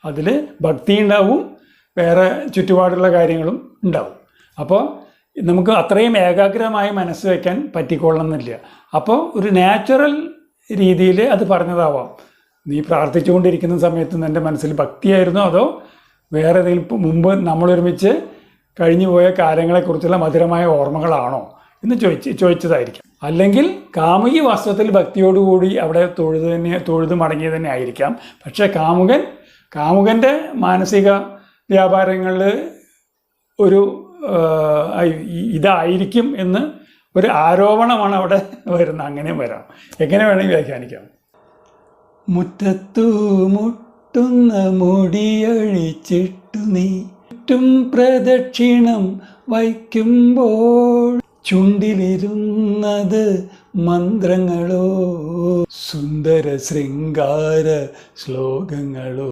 അതിൽ ഭക്തി ഉണ്ടാവും, വേറെ ചുറ്റുപാടുള്ള കാര്യങ്ങളും ഉണ്ടാവും. അപ്പോൾ നമുക്ക് അത്രയും ഏകാഗ്രമായി മനസ്സ് വയ്ക്കാൻ പറ്റിക്കൊള്ളണമെന്നില്ല. അപ്പോൾ ഒരു നാച്ചുറൽ രീതിയിൽ അത് പറഞ്ഞതാവാം. നീ പ്രാർത്ഥിച്ചുകൊണ്ടിരിക്കുന്ന സമയത്ത് നിൻ്റെ മനസ്സിൽ ഭക്തിയായിരുന്നോ അതോ വേറെ ഏതെങ്കിലും മുമ്പ് നമ്മളൊരുമിച്ച് കഴിഞ്ഞു പോയ കാര്യങ്ങളെക്കുറിച്ചുള്ള മധുരമായ ഓർമ്മകളാണോ എന്ന് ചോദിച്ചതായിരിക്കും. അല്ലെങ്കിൽ കാമുകി വാസ്തവത്തിൽ ഭക്തിയോടുകൂടി അവിടെ തൊഴുത് മടങ്ങിയത് തന്നെ ആയിരിക്കാം. പക്ഷേ കാമുകൻ്റെ മാനസിക വ്യാപാരങ്ങളിൽ ഒരു ഇതായിരിക്കും എന്ന് ഒരു ആരോപണമാണ് അവിടെ വരുന്നത്. അങ്ങനെയും വരാം, എങ്ങനെ വേണമെങ്കിൽ വ്യാഖ്യാനിക്കാം. മുറ്റത്തു മുട്ടുന്ന മുടിയഴിച്ചിട്ടു നീ ചുറ്റും പ്രദക്ഷിണം വയ്ക്കുമ്പോൾ ചുണ്ടിലിരുന്നത് മന്ത്രങ്ങളോ സുന്ദര ശൃംഗാര ശ്ലോകങ്ങളോ.